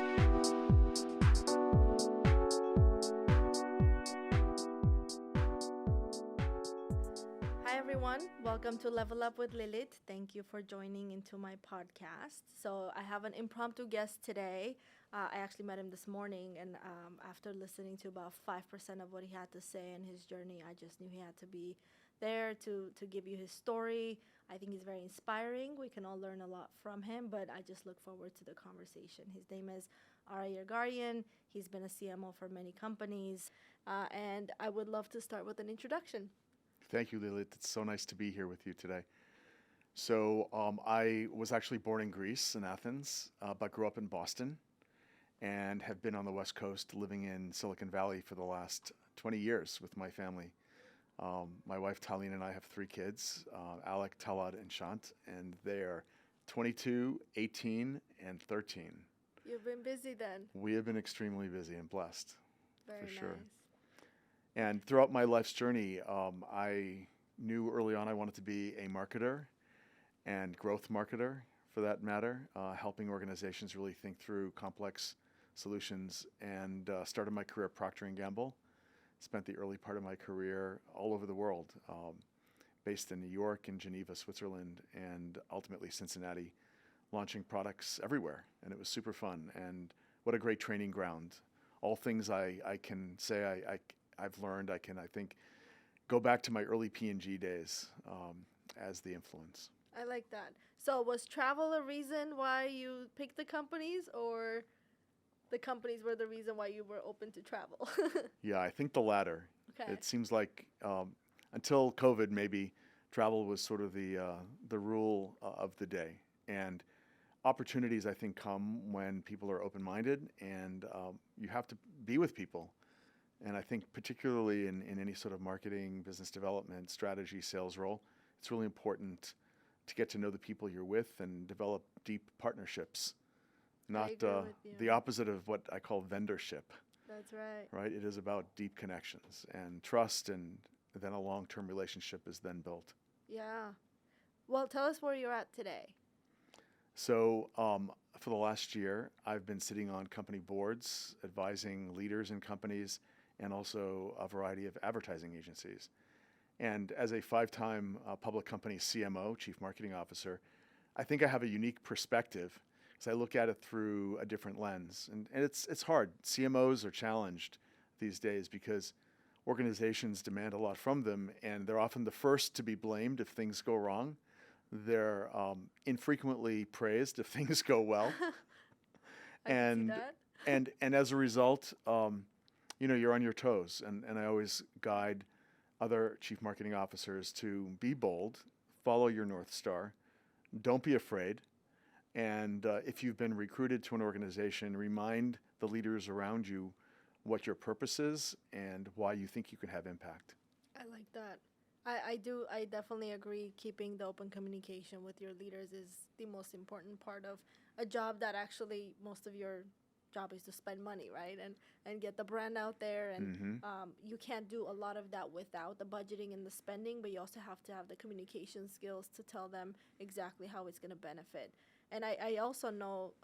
Hi everyone, welcome to Level Up with Lilit. Thank you for joining into my podcast. So I have an impromptu guest today. I actually met him this morning, and after listening to about 5% of what he had to say in his journey, I just knew he had to be there to give you his story. I think he's very inspiring. We can all learn a lot from him, but I just look forward to the conversation. His name is Arra Yerganian. He's been a CMO for many companies, and I would love to start with an introduction. Thank you, Lilit. It's so nice to be here with you today. So I was actually born in Greece, in Athens, but grew up in Boston and have been on the West Coast living in Silicon Valley for the last 20 years with my family. My wife, Talene, and I have 3 kids, Alec, Talad, and Shant, and they are 22, 18, and 13. You've been busy then. We have been extremely busy and blessed, Very for sure. nice. And throughout my life's journey, I knew early on I wanted to be a marketer and growth marketer, for that matter, helping organizations really think through complex solutions, and started my career at Procter & Gamble. Spent the early part of my career all over the world, based in New York and Geneva, Switzerland, and ultimately Cincinnati, launching products everywhere. And it was super fun. And what a great training ground. All things I can say I've learned. I think, go back to my early P&G days as the influence. I like that. So was travel a reason why you picked the companies, or the companies were the reason why you were open to travel? Yeah, I think the latter. Okay. It seems like until COVID, maybe travel was sort of the rule of the day. And opportunities, I think, come when people are open-minded, and you have to be with people. And I think particularly in any sort of marketing, business development, strategy, sales role, it's really important to get to know the people you're with and develop deep partnerships. Not the opposite of what I call vendorship. That's right. Right? It is about deep connections and trust, and then a long-term relationship is then built. Yeah. Well, tell us where you're at today. So for the last year, I've been sitting on company boards, advising leaders in companies, and also a variety of advertising agencies. And as a 5-time public company CMO, Chief Marketing Officer, I think I have a unique perspective because I look at it through a different lens. And it's hard. CMOs are challenged these days because organizations demand a lot from them, and they're often the first to be blamed if things go wrong. They're infrequently praised if things go well. I can see that. And as a result, you're on your toes. And I always guide other chief marketing officers to be bold, follow your North Star, don't be afraid. And if you've been recruited to an organization, remind the leaders around you what your purpose is and why you think you can have impact. I like that. I definitely agree. Keeping the open communication with your leaders is the most important part of a job that actually most of your job is to spend money, right? And get the brand out there. And you can't do a lot of that without the budgeting and the spending, but you also have to have the communication skills to tell them exactly how it's going to benefit. And I also know,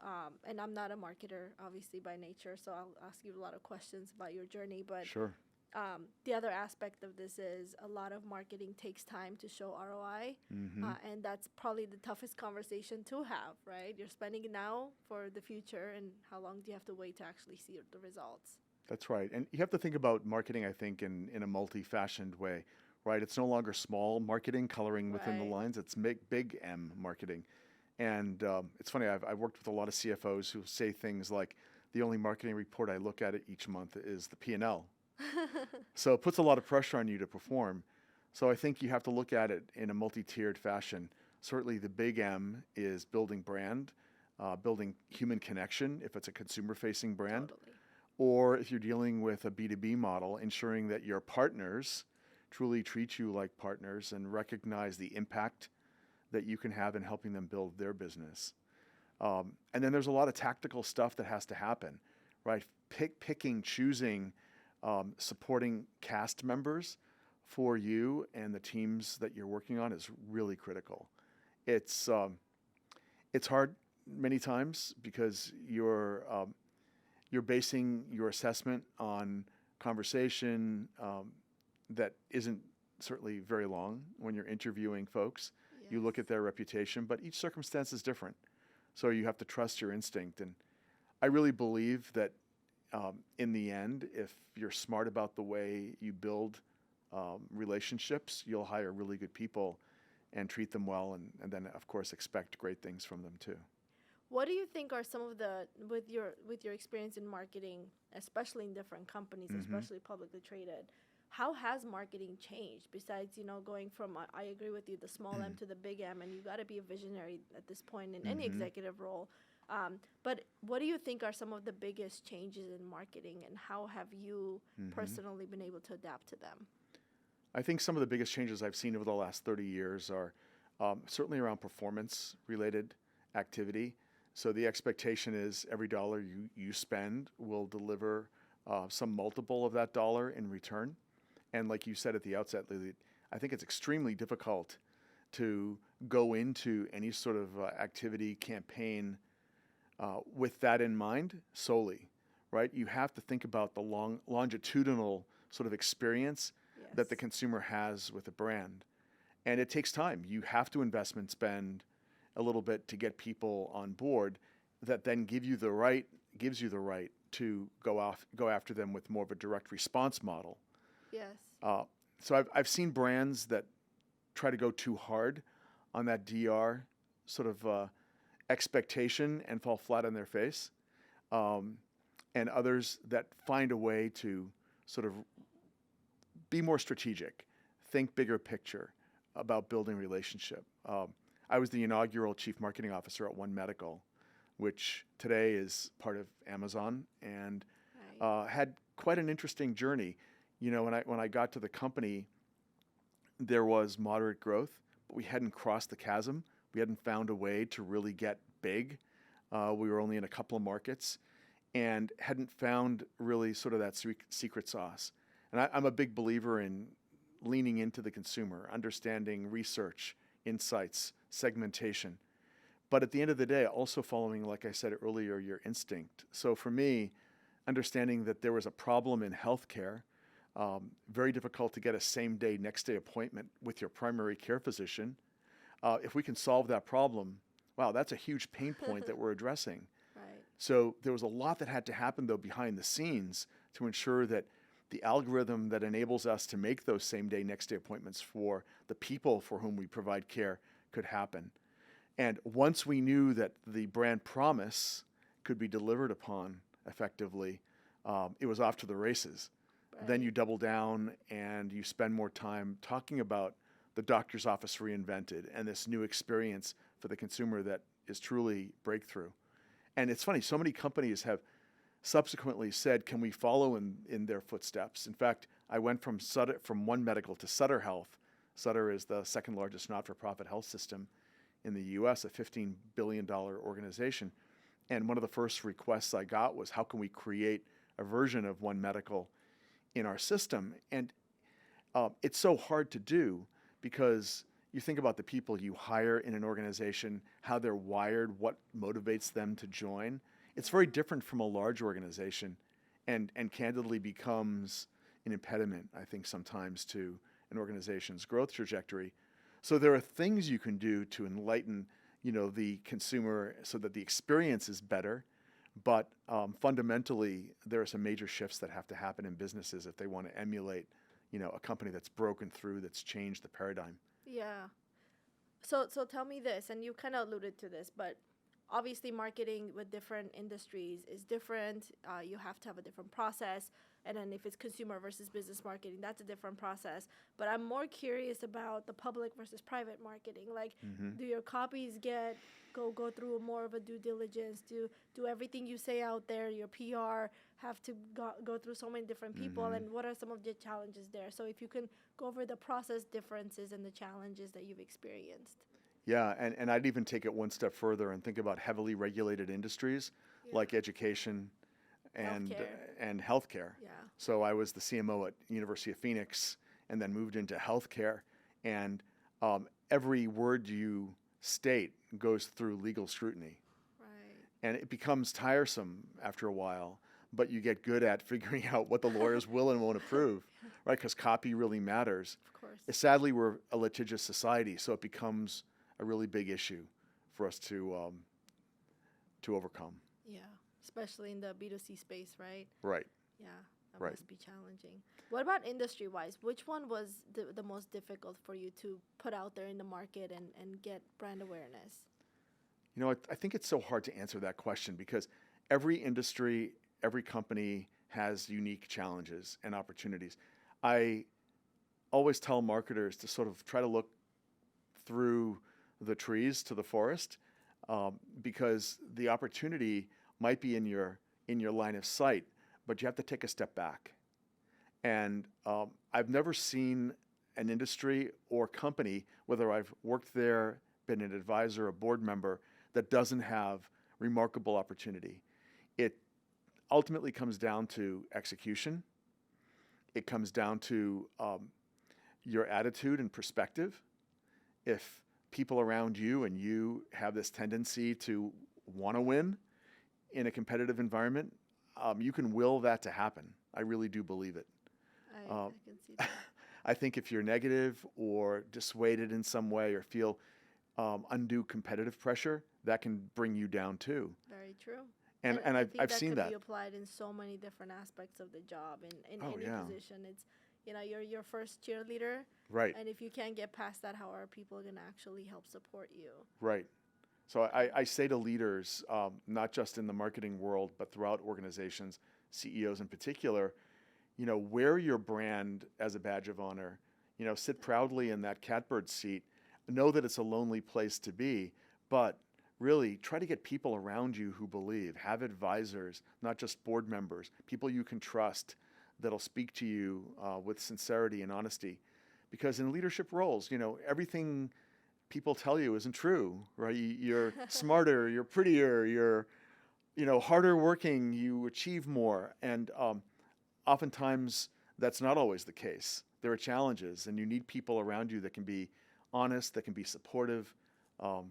and I'm not a marketer, obviously, by nature, so I'll ask you a lot of questions about your journey. But Sure. The other aspect of this is a lot of marketing takes time to show ROI, and that's probably the toughest conversation to have, right? You're spending it now for the future, and how long do you have to wait to actually see the results? That's right. And you have to think about marketing, I think, in a multi-fashioned way, right? It's no longer small marketing, coloring within the lines. It's big M marketing. And it's funny, I've worked with a lot of CFOs who say things like, the only marketing report I look at each month is the P&L. So it puts a lot of pressure on you to perform. So I think you have to look at it in a multi-tiered fashion. Certainly the big M is building brand, building human connection if it's a consumer-facing brand. Totally. Or if you're dealing with a B2B model, ensuring that your partners truly treat you like partners and recognize the impact that you can have in helping them build their business. And then there's a lot of tactical stuff that has to happen, right? Picking, choosing, supporting cast members for you and the teams that you're working on is really critical. It's hard many times because you're you're basing your assessment on conversation that isn't certainly very long when you're interviewing folks. Yes. You look at their reputation, but each circumstance is different. So you have to trust your instinct. And I really believe that in the end, if you're smart about the way you build relationships, you'll hire really good people and treat them well, and then of course expect great things from them too. What do you think are some of the, with your experience in marketing, especially in different companies, especially publicly traded, how has marketing changed besides, going from, I agree with you, the small M to the big M, and you got to be a visionary at this point in any executive role. But what do you think are some of the biggest changes in marketing, and how have you personally been able to adapt to them? I think some of the biggest changes I've seen over the last 30 years are certainly around performance-related activity. So the expectation is every dollar you spend will deliver some multiple of that dollar in return. And like you said at the outset, Lilit, I think it's extremely difficult to go into any sort of activity, campaign with that in mind solely, right? You have to think about the longitudinal sort of experience that the consumer has with a brand. And it takes time. You have to invest and spend a little bit to get people on board that then gives you the right to go after them with more of a direct response model. Yes. So I've seen brands that try to go too hard on that DR sort of expectation and fall flat on their face, and others that find a way to sort of be more strategic, think bigger picture about building relationship. I was the inaugural chief marketing officer at One Medical, which today is part of Amazon, and had quite an interesting journey. When I got to the company, there was moderate growth, but we hadn't crossed the chasm. We hadn't found a way to really get big. We were only in a couple of markets and hadn't found really sort of that secret sauce. And I'm a big believer in leaning into the consumer, understanding research, insights, segmentation. But at the end of the day, also following, like I said earlier, your instinct. So for me, understanding that there was a problem in healthcare, very difficult to get a same-day, next-day appointment with your primary care physician. If we can solve that problem, wow, that's a huge pain point that we're addressing. Right. So there was a lot that had to happen, though, behind the scenes to ensure that the algorithm that enables us to make those same-day, next-day appointments for the people for whom we provide care could happen. And once we knew that the brand promise could be delivered upon effectively, it was off to the races. Right. Then you double down and you spend more time talking about the doctor's office reinvented and this new experience for the consumer that is truly breakthrough. And it's funny, so many companies have subsequently said, can we follow in their footsteps? In fact, I went from One Medical to Sutter Health. Sutter is the second largest not-for-profit health system in the US, a $15 billion organization. And one of the first requests I got was, how can we create a version of One Medical in our system? And it's so hard to do because you think about the people you hire in an organization, how they're wired, what motivates them to join. It's very different from a large organization and candidly becomes an impediment, I think, sometimes to an organization's growth trajectory. So there are things you can do to enlighten, the consumer so that the experience is better. But fundamentally, there are some major shifts that have to happen in businesses if they want to emulate, a company that's broken through, that's changed the paradigm. Yeah. So tell me this, and you kind of alluded to this, but obviously marketing with different industries is different. You have to have a different process. And then if it's consumer versus business marketing, that's a different process. But I'm more curious about the public versus private marketing. Like, do your copies go through more of a due diligence? Do everything you say out there, your PR, have to go through so many different people? And what are some of the challenges there? So if you can go over the process differences and the challenges that you've experienced. Yeah, and I'd even take it one step further and think about heavily regulated industries like education and healthcare. Yeah. So I was the CMO at University of Phoenix and then moved into healthcare. And every word you state goes through legal scrutiny. Right. And it becomes tiresome after a while. but you get good at figuring out what the lawyers will and won't approve, right? Because copy really matters. Of course. Sadly, we're a litigious society, so it becomes a really big issue for us to overcome. Yeah, especially in the B2C space, right? Right. Yeah, that Right. must be challenging. What about industry-wise? Which one was the most difficult for you to put out there in the market and get brand awareness? You know, I think it's so hard to answer that question because every industry, every company has unique challenges and opportunities. I always tell marketers to sort of try to look through the trees to the forest, because the opportunity might be in your line of sight, but you have to take a step back. And I've never seen an industry or company, whether I've worked there, been an advisor, a board member, that doesn't have remarkable opportunity. It ultimately comes down to execution. It comes down to your attitude and perspective. If people around you and you have this tendency to want to win in a competitive environment, you can will that to happen. I really do believe it. I can see that. I think if you're negative or dissuaded in some way or feel undue competitive pressure, that can bring you down too. Very true. And I think I've seen could that. be applied in so many different aspects of the job in Oh, any yeah. position. It's you're your first cheerleader, Right, and if you can't get past that, how are people gonna actually help support you? right. So I say to leaders, not just in the marketing world, but throughout organizations, CEOs in particular, wear your brand as a badge of honor. Sit proudly in that catbird seat. Know that it's a lonely place to be, but really try to get people around you who believe. Have advisors, not just board members, people you can trust that'll speak to you with sincerity and honesty. Because in leadership roles, everything people tell you isn't true, right? You're smarter, you're prettier, you're, harder working, you achieve more. And oftentimes that's not always the case. There are challenges and you need people around you that can be honest, that can be supportive.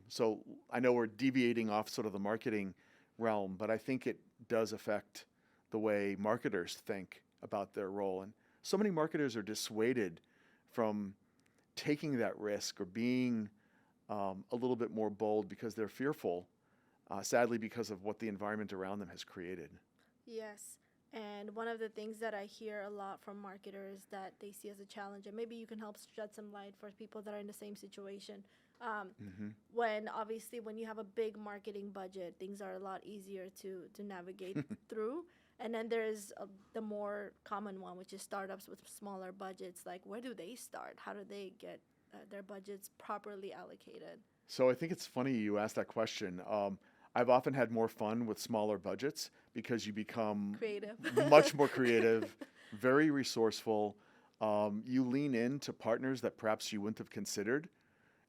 So I know we're deviating off sort of the marketing realm, but I think it does affect the way marketers think about their role. And so many marketers are dissuaded from taking that risk or being a little bit more bold because they're fearful, sadly, because of what the environment around them has created. Yes. And one of the things that I hear a lot from marketers that they see as a challenge, and maybe you can help shed some light for people that are in the same situation. When you have a big marketing budget, things are a lot easier to navigate through. And then there's the more common one, which is startups with smaller budgets. Like, where do they start? How do they get their budgets properly allocated? So I think it's funny you asked that question. I've often had more fun with smaller budgets because you become Creative. much more creative, very resourceful. You lean into partners that perhaps you wouldn't have considered.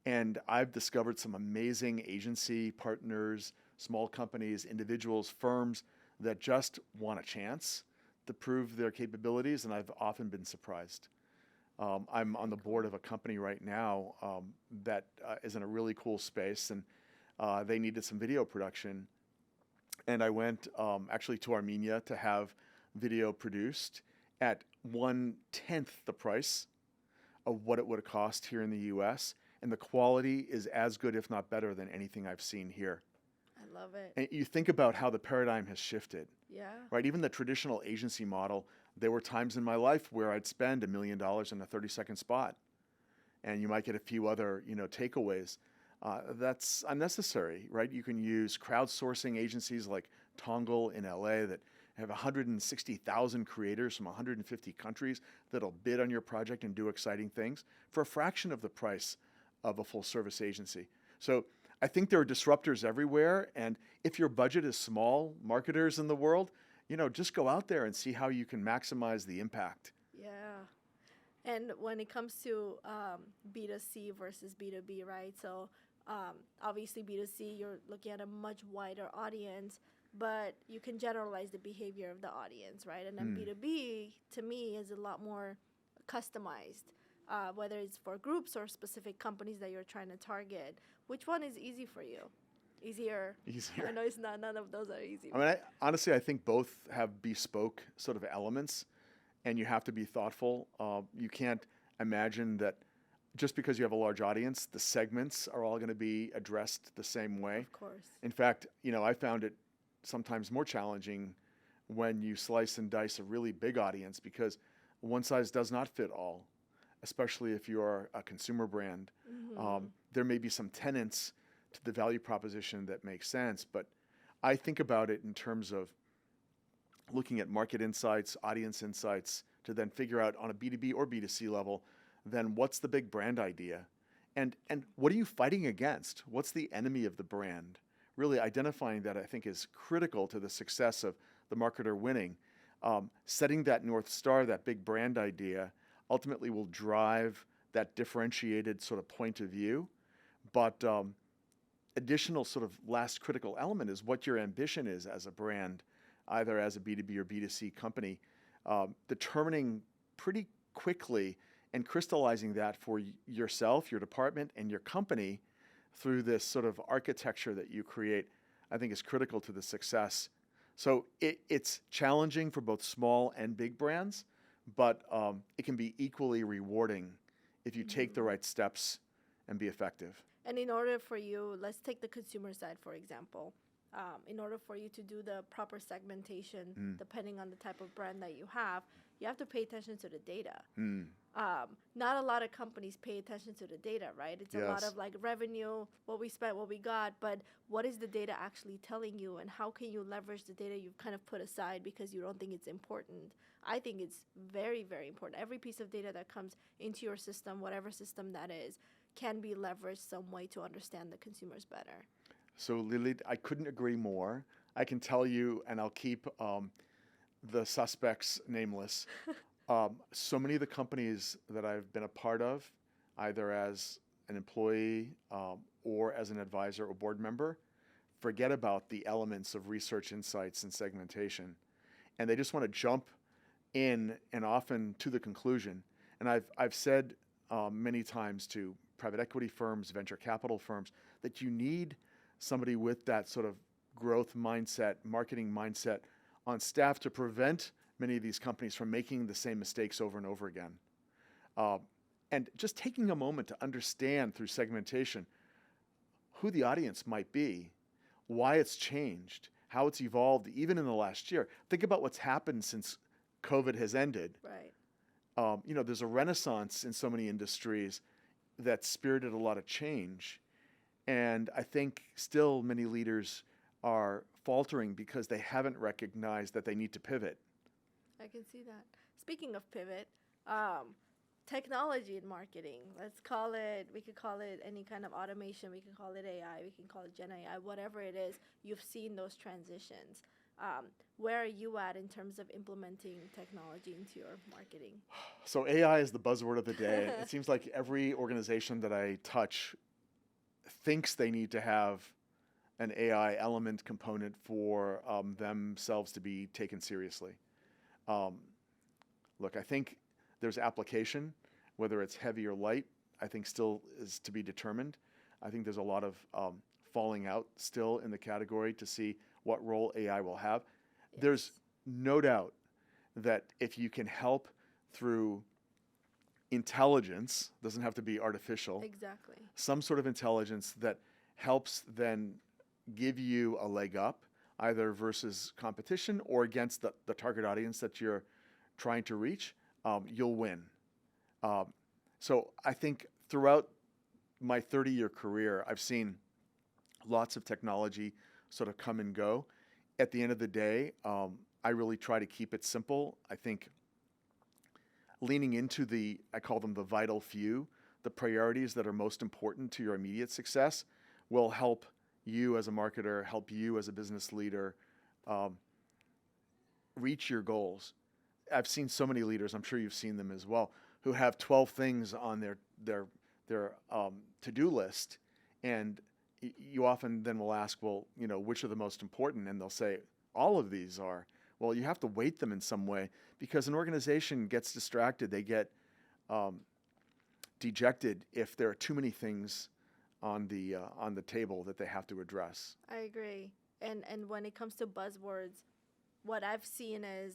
And I've discovered some amazing agency partners, small companies, individuals, firms that just want a chance to prove their capabilities, and I've often been surprised. I'm on the board of a company right now that is in a really cool space, and they needed some video production. And I went actually to Armenia to have video produced at 1/10 the price of what it would have cost here in the US. And the quality is as good, if not better, than anything I've seen here. I love it. And you think about how the paradigm has shifted, Yeah. right? Even the traditional agency model, there were times in my life where I'd spend $1 million in a 30-second spot. And you might get a few other, takeaways. That's unnecessary, right? You can use crowdsourcing agencies like Tongle in LA that have 160,000 creators from 150 countries that'll bid on your project and do exciting things for a fraction of the price of a full-service agency. So I think there are disruptors everywhere, and if your budget is small, marketers in the world, just go out there and see how you can maximize the impact. Yeah. And when it comes to B2C versus B2B, right? So obviously B2C, you're looking at a much wider audience, but you can generalize the behavior of the audience, right? And then B2B, to me, is a lot more customized, whether it's for groups or specific companies that you're trying to target. Which one is easy for you? Easier. easier. I know it's not. None of those are easy. I mean, honestly, I think both have bespoke sort of elements, and you have to be thoughtful. You can't imagine that just because you have a large audience, the segments are all going to be addressed the same way. Of course. In fact, I found it sometimes more challenging when you slice and dice a really big audience because one size does not fit all, especially if you're a consumer brand. There may be some tenets to the value proposition that make sense, but I think about it in terms of looking at market insights, audience insights, to then figure out on a B2B or B2C level, then what's the big brand idea? And what are you fighting against? What's the enemy of the brand? Really identifying that, I think, is critical to the success of the marketer winning. Setting that North Star, that big brand idea, ultimately will drive that differentiated sort of point of view. But additional sort of last critical element is what your ambition is as a brand, either as a B2B or B2C company, determining pretty quickly and crystallizing that for yourself, your department, and your company through this sort of architecture that you create, I think is critical to the success. So it's challenging for both small and big brands, but it can be equally rewarding if you take the right steps and be effective. And in order for you, let's take the consumer side, for example. In order for you to do the proper segmentation, depending on the type of brand that you have to pay attention to the data. Not a lot of companies pay attention to the data, right? It's a lot of like revenue, what we spent, what we got, but what is the data actually telling you, and how can you leverage the data you've kind of put aside because you don't think it's important? I think it's very, very important. Every piece of data that comes into your system, whatever system that is, can be leveraged some way to understand the consumers better. So Lilit, I couldn't agree more. I can tell you, and I'll keep the suspects nameless. So many of the companies that I've been a part of, either as an employee or as an advisor or board member, forget about the elements of research insights and segmentation. And they just want to jump in and often to the conclusion. And I've said many times to private equity firms, venture capital firms, that you need somebody with that sort of growth mindset, marketing mindset on staff to prevent many of these companies from making the same mistakes over and over again. And just taking a moment to understand through segmentation who the audience might be, why it's changed, how it's evolved even in the last year. Think about what's happened since COVID has ended. Right. There's a renaissance in so many industries that spirited a lot of change. And I think still many leaders are faltering because they haven't recognized that they need to pivot. I can see that. Speaking of pivot, technology in marketing, we could call it any kind of automation, we can call it AI, we can call it Gen AI, whatever it is, you've seen those transitions. Where are you at in terms of implementing technology into your marketing? So AI is the buzzword of the day. It seems like every organization that I touch thinks they need to have an AI element component for themselves to be taken seriously. Look, I think there's application, whether it's heavy or light, I think still is to be determined. I think there's a lot of falling out still in the category to see what role AI will have. Yes. There's no doubt that if you can help through intelligence, doesn't have to be artificial. Exactly. Some sort of intelligence that helps then give you a leg up, either versus competition or against the target audience that you're trying to reach, you'll win. So I think throughout my 30-year career, I've seen lots of technology sort of come and go. At the end of the day, I really try to keep it simple. I think leaning into I call them the vital few, the priorities that are most important to your immediate success will help you as a marketer, help you as a business leader reach your goals. I've seen so many leaders, I'm sure you've seen them as well, who have 12 things on their to-do list, and you often then will ask, well, which are the most important? And they'll say, all of these are. Well, you have to weight them in some way because an organization gets distracted. They get dejected if there are too many things on the table that they have to address. I agree. And when it comes to buzzwords, what I've seen is,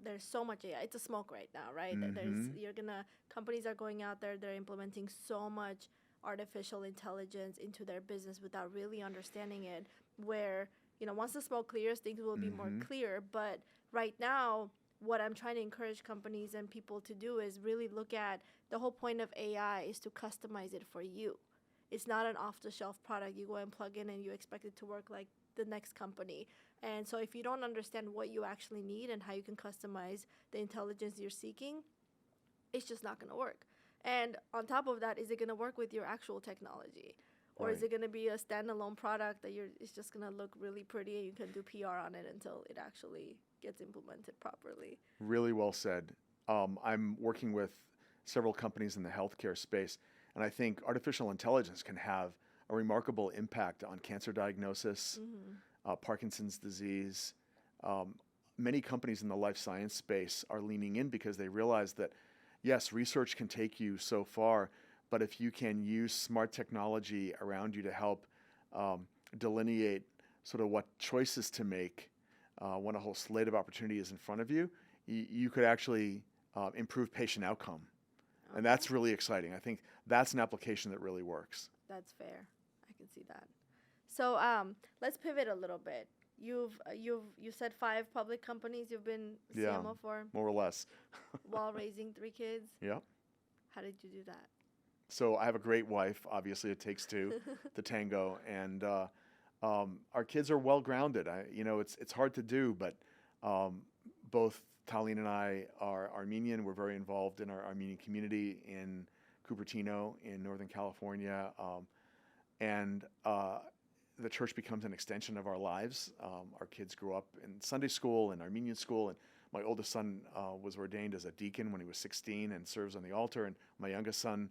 there's so much AI. It's a smoke right now, right? Companies are going out there, they're implementing so much artificial intelligence into their business without really understanding it, where, once the smoke clears, things will be more clear. But right now, what I'm trying to encourage companies and people to do is really look at the whole point of AI is to customize it for you. It's not an off-the-shelf product you go and plug in and you expect it to work like the next company. And so if you don't understand what you actually need and how you can customize the intelligence you're seeking, it's just not going to work. And on top of that, is it going to work with your actual technology? Or is it going to be a standalone product that it's just going to look really pretty and you can do PR on it until it actually gets implemented properly? Really well said. I'm working with several companies in the healthcare space, and I think artificial intelligence can have a remarkable impact on cancer diagnosis, Parkinson's disease. Many companies in the life science space are leaning in because they realize that, yes, research can take you so far, but if you can use smart technology around you to help delineate sort of what choices to make when a whole slate of opportunity is in front of you, you could actually improve patient outcome. Okay. And that's really exciting. I think that's an application that really works. That's fair. I can see that. So let's pivot a little bit. You said 5 public companies you've been CMO for? More or less. While raising 3 kids? Yeah. How did you do that? So I have a great wife. Obviously, it takes 2 to tango. And our kids are well-grounded. It's hard to do, but both Talene and I are Armenian. We're very involved in our Armenian community in Cupertino in Northern California. And the church becomes an extension of our lives. Our kids grew up in Sunday school and Armenian school, and my oldest son was ordained as a deacon when he was 16 and serves on the altar, and my youngest son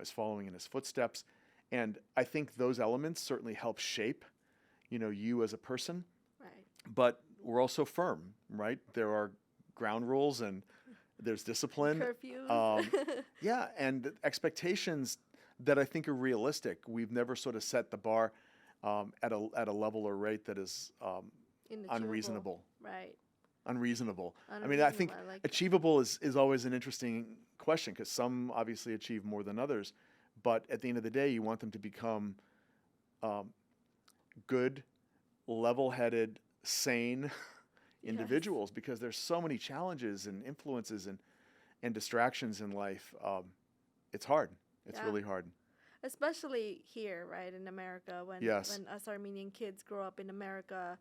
is following in his footsteps. And I think those elements certainly help shape, you as a person. Right. But we're also firm, right? There are ground rules and there's discipline. Curfews. Yeah, and expectations that I think are realistic. We've never sort of set the bar at a level or rate that is unreasonable. Right. Unreasonable. I mean, I think achievable is always an interesting question because some obviously achieve more than others. But at the end of the day, you want them to become good, level-headed, sane individuals because there's so many challenges and influences and distractions in life. It's hard. It's really hard. Especially here, right, in America, when us Armenian kids grow up in America,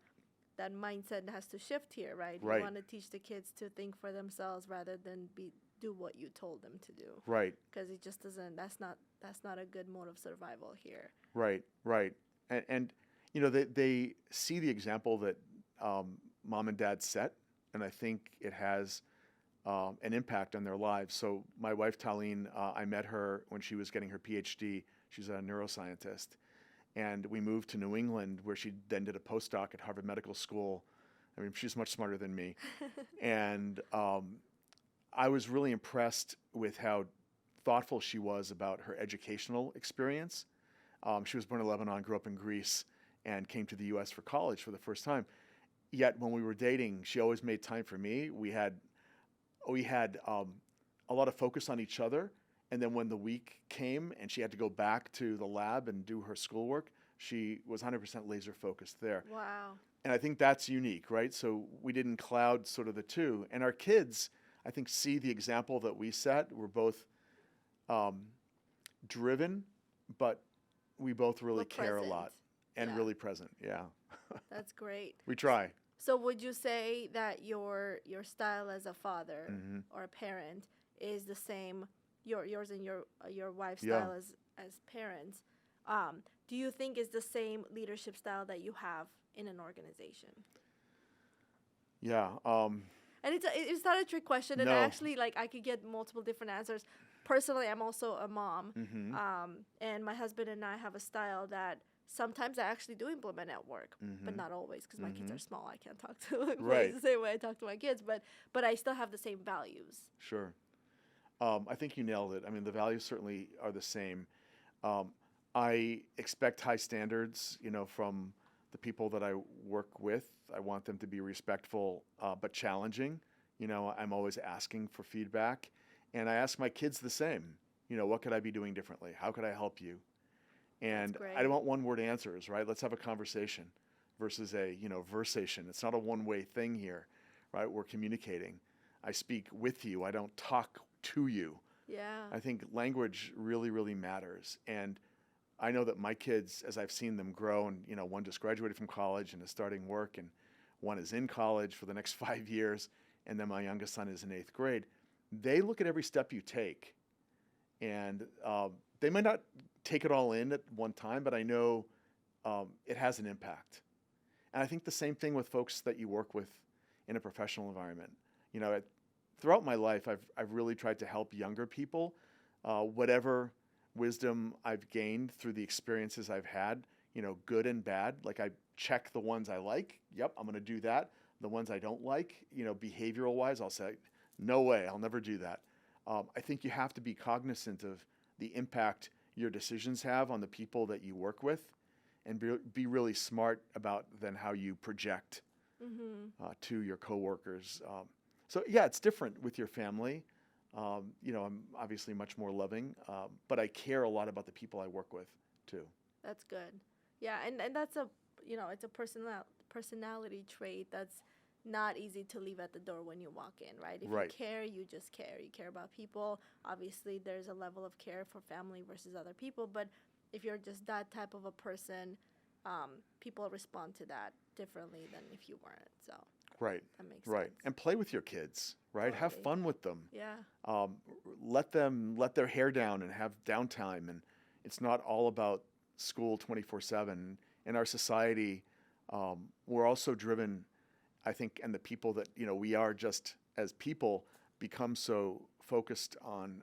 that mindset has to shift here, right? Right. You want to teach the kids to think for themselves rather than do what you told them to do. Right. Because it just doesn't. That's not a good mode of survival here. Right. And they see the example that mom and dad set, and I think it has an impact on their lives. So my wife Talene, I met her when she was getting her PhD. She's a neuroscientist. And we moved to New England, where she then did a postdoc at Harvard Medical School. I mean, she's much smarter than me. And I was really impressed with how thoughtful she was about her educational experience. She was born in Lebanon, grew up in Greece, and came to the U.S. for college for the first time. Yet when we were dating, she always made time for me. We had a lot of focus on each other. And then when the week came and she had to go back to the lab and do her schoolwork, she was 100% laser focused there. Wow. And I think that's unique, right? So we didn't cloud sort of the two. And our kids, I think, see the example that we set. We're both driven, but we both really care a lot and really present. Yeah. That's great. We try. So would you say that your style as a father or a parent is the same, yours and your wife's style as parents? Do you think is the same leadership style that you have in an organization? Yeah. And it's not a trick question, and actually, I could get multiple different answers. Personally, I'm also a mom, and my husband and I have a style that sometimes I actually do implement at work, but not always because my kids are small. I can't talk to them the same way I talk to my kids, but I still have the same values. Sure. I think you nailed it. I mean, the values certainly are the same. I expect high standards, from the people that I work with. I want them to be respectful, but challenging. I'm always asking for feedback, and I ask my kids the same. What could I be doing differently? How could I help you? And I don't want one-word answers, right? Let's have a conversation versus a, versation. It's not a one-way thing here, right? We're communicating. I speak with you. I don't talk to you. Yeah. I think language really, really matters. And I know that my kids, as I've seen them grow, and one just graduated from college and is starting work, and one is in college for the next 5 years, and then my youngest son is in 8th grade. They look at every step you take, and they might not take it all in at one time, but I know it has an impact. And I think the same thing with folks that you work with in a professional environment. Throughout my life, I've really tried to help younger people, whatever wisdom I've gained through the experiences I've had, good and bad. Like, I check the ones I like. Yep, I'm going to do that. The ones I don't like, behavioral wise, I'll say, no way, I'll never do that. I think you have to be cognizant of the impact your decisions have on the people that you work with, and be really smart about then how you project to your coworkers. So yeah, it's different with your family. I'm obviously much more loving, but I care a lot about the people I work with too. That's good. Yeah, and that's it's a personality trait that's not easy to leave at the door when you walk in, right? If you care, you just care. You care about people. Obviously, there's a level of care for family versus other people, but if you're just that type of a person, people respond to that differently than if you weren't. So that makes sense. And play with your kids, right? Totally. Have fun with them. Yeah. Let them let their hair down and have downtime, and it's not all about school 24/7. In our society, we're also driven, I think, and the people that we are just as people become so focused on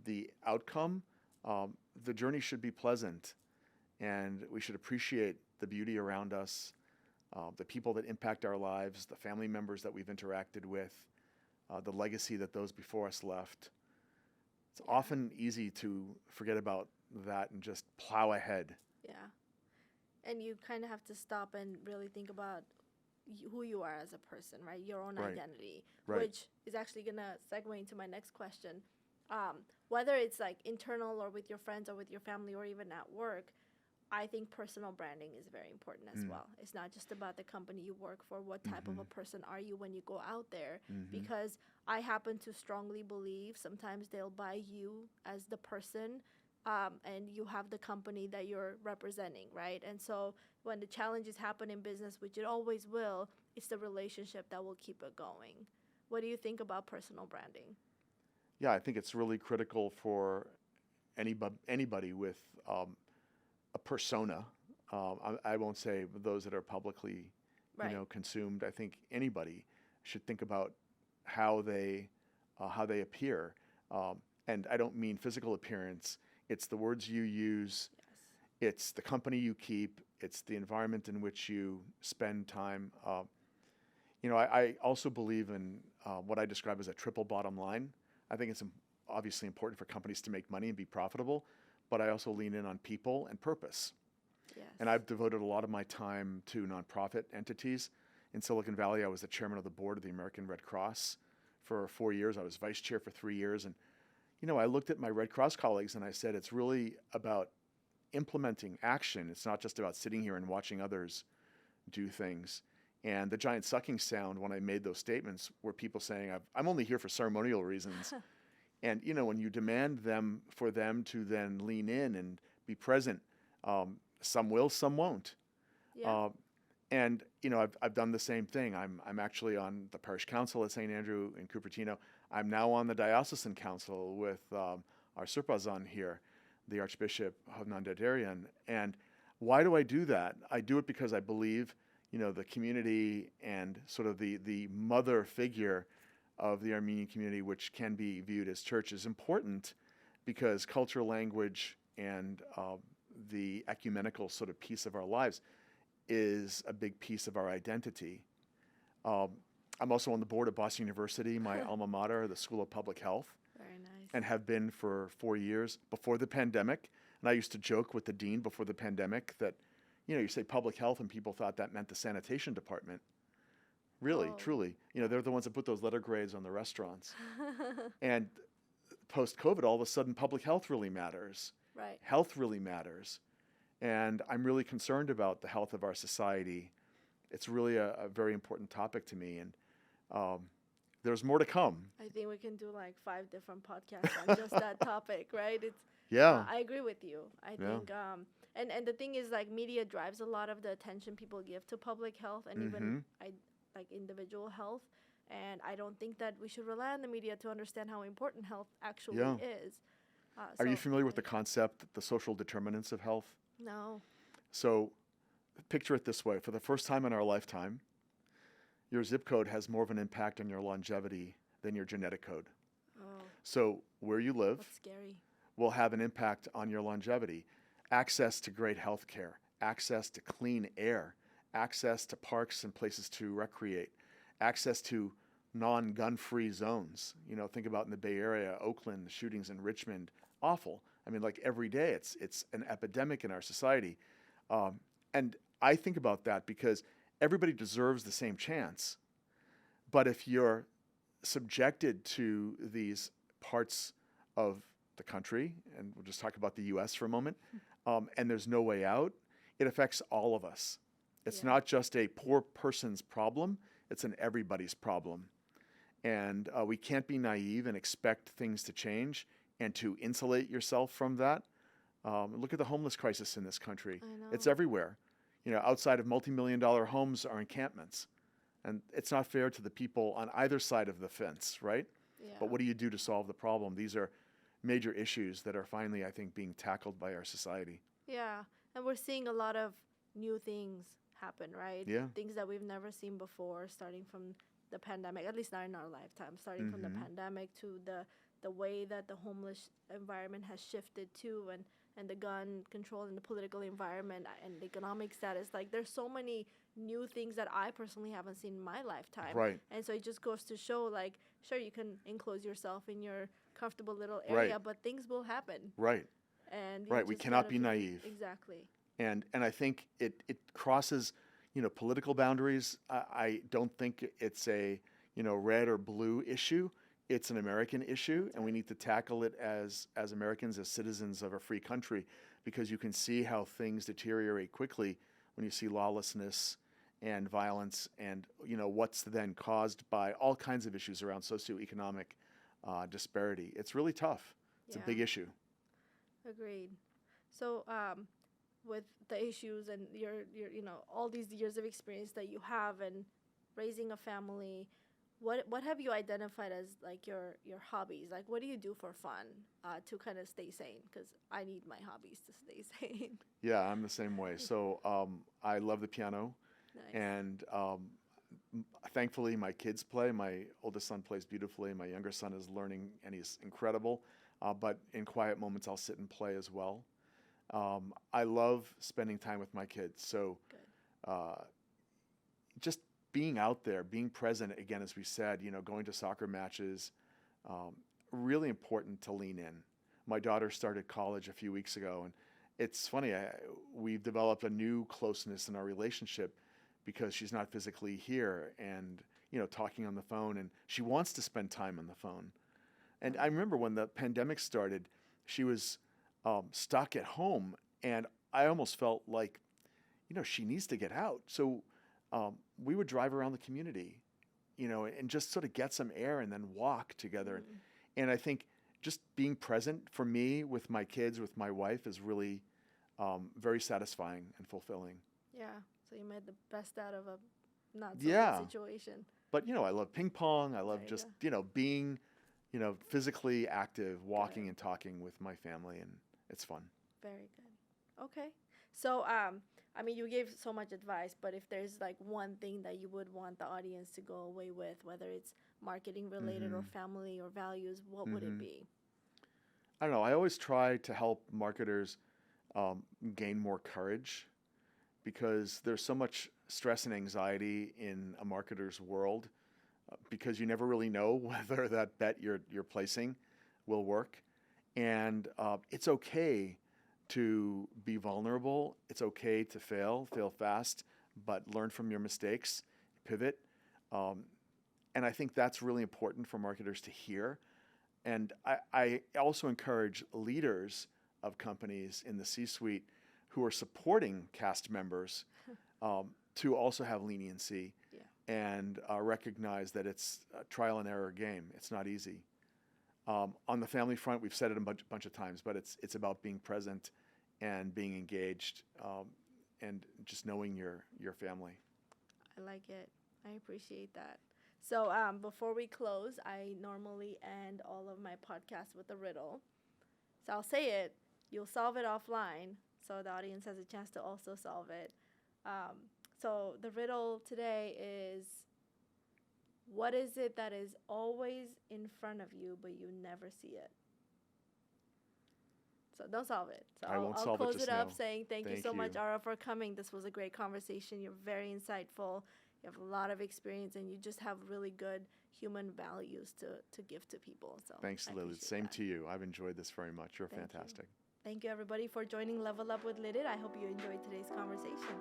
the outcome. The journey should be pleasant, and we should appreciate the beauty around us, the people that impact our lives, the family members that we've interacted with, the legacy that those before us left. It's often easy to forget about that and just plow ahead. Yeah. And you kind of have to stop and really think about who you are as a person, right? Your own identity, which is actually going to segue into my next question. Whether it's like internal or with your friends or with your family or even at work, I think personal branding is very important as well. It's not just about the company you work for. What type of a person are you when you go out there? Because I happen to strongly believe sometimes they'll buy you as the person, and you have the company that you're representing, right? And so when the challenges happen in business, which it always will, it's the relationship that will keep it going. What do you think about personal branding? Yeah, I think it's really critical for anybody with a persona. I won't say those that are publicly, consumed. I think anybody should think about how they appear, and I don't mean physical appearance. It's the words you use. Yes. It's the company you keep. It's the environment in which you spend time. I also believe in what I describe as a triple bottom line. I think it's obviously important for companies to make money and be profitable, but I also lean in on people and purpose. Yes. And I've devoted a lot of my time to nonprofit entities. In Silicon Valley, I was the chairman of the board of the American Red Cross for 4 years. I was vice chair for 3 years. And, I looked at my Red Cross colleagues and I said, it's really about implementing action. It's not just about sitting here and watching others do things. And the giant sucking sound when I made those statements were people saying, I'm only here for ceremonial reasons. And, when you demand for them to then lean in and be present, some will, some won't. Yeah. And, I've done the same thing. I'm actually on the parish council at St. Andrew in Cupertino. I'm now on the diocesan council with our Surpazan here, the Archbishop Hovnan Dadarian. And why do I do that? I do it because I believe, the community and sort of the mother figure of the Armenian community, which can be viewed as church, is important because culture, language, and the ecumenical sort of piece of our lives is a big piece of our identity. I'm also on the board of Boston University, my alma mater, the School of Public Health. Very nice. And have been for 4 years. Before the pandemic, And I used to joke with the dean before the pandemic that, you say public health and people thought that meant the sanitation department. Really, Oh. truly. They're the ones that put those letter grades on the restaurants. And post-COVID, all of a sudden, public health really matters. Right. Health really matters. And I'm really concerned about the health of our society. It's really a very important topic to me. And there's more to come. I think we can do like 5 different podcasts on just that topic, right? Yeah. I agree with you. I think, and the thing is, like, media drives a lot of the attention people give to public health and even like individual health. And I don't think that we should rely on the media to understand how important health actually is. Are you familiar with the concept, the social determinants of health? No. So picture it this way. For the first time in our lifetime, your zip code has more of an impact on your longevity than your genetic code. Oh. So where you live That's scary. will have an impact on your longevity. Access to great health care, access to clean air, access to parks and places to recreate, access to non-gun-free zones. Think about in the Bay Area, Oakland, the shootings in Richmond, awful. I mean, like every day, it's an epidemic in our society. And I think about that because everybody deserves the same chance. But if you're subjected to these parts of the country, and we'll just talk about the U.S. for a moment, and there's no way out, it affects all of us. It's not just a poor person's problem, it's an everybody's problem. And we can't be naive and expect things to change and to insulate yourself from that. Look at the homeless crisis in this country. I know. It's everywhere. Outside of multi-million-dollar homes are encampments. And it's not fair to the people on either side of the fence, right? Yeah. But what do you do to solve the problem? These are major issues that are finally, I think, being tackled by our society. Yeah. And we're seeing a lot of new things happen, right? Yeah. Things that we've never seen before, starting from the pandemic, at least not in our lifetime, starting from the pandemic to the way that the homeless environment has shifted too, and the gun control and the political environment and the economic status. Like, there's so many new things that I personally haven't seen in my lifetime. Right. And so it just goes to show, like, sure, you can enclose yourself in your comfortable little area, but things will happen. Right. And we cannot be naive. Exactly. And I think it crosses, political boundaries. I don't think it's a, red or blue issue. It's an American issue, and we need to tackle it as Americans, as citizens of a free country, because you can see how things deteriorate quickly when you see lawlessness and violence and, what's then caused by all kinds of issues around socioeconomic disparity. It's really tough. It's a big issue. Agreed. So, with the issues and your all these years of experience that you have and raising a family, what have you identified as like your hobbies? Like, what do you do for fun to kind of stay sane? Because I need my hobbies to stay sane. Yeah, I'm the same way. So I love the piano. Nice. And thankfully my kids play. My oldest son plays beautifully. My younger son is learning, and he's incredible. But in quiet moments, I'll sit and play as well. I love spending time with my kids. So just being out there, being present, again, as we said, going to soccer matches, really important to lean in. My daughter started college a few weeks ago, and it's funny, we've developed a new closeness in our relationship because she's not physically here and, talking on the phone, and she wants to spend time on the phone. And I remember when the pandemic started, she was stuck at home, and I almost felt like, she needs to get out. So we would drive around the community, and just sort of get some air and then walk together. And I think just being present for me with my kids, with my wife, is really very satisfying and fulfilling. Yeah. So you made the best out of a not so good situation. But, I love ping pong. I love just, being, physically active, walking and talking with my family, and it's fun. Very good. Okay. So, you gave so much advice, but if there's like one thing that you would want the audience to go away with, whether it's marketing related or family or values, what would it be? I don't know. I always try to help marketers gain more courage, because there's so much stress and anxiety in a marketer's world, because you never really know whether that bet you're placing will work. And it's okay to be vulnerable. It's okay to fail fast, but learn from your mistakes, pivot. And I think that's really important for marketers to hear. And I also encourage leaders of companies in the C-suite who are supporting cast members to also have leniency and recognize that it's a trial and error game. It's not easy. On the family front, we've said it a bunch of times, but it's about being present and being engaged and just knowing your family. I like it. I appreciate that. So before we close, I normally end all of my podcasts with a riddle. So I'll say it. You'll solve it offline, so the audience has a chance to also solve it. So the riddle today is, what is it that is always in front of you, but you never see it? So don't solve it. So I'll close it just it up now. saying thank you so Thank much, you. Arra, for coming. This was a great conversation. You're very insightful. You have a lot of experience, and you just have really good human values to give to people. So Thanks, I Lilit. appreciate Same that. to you. I've enjoyed this very much. You're Thank you. fantastic. Thank you, everybody, for joining Level Up with Lilit. I hope you enjoyed today's conversation.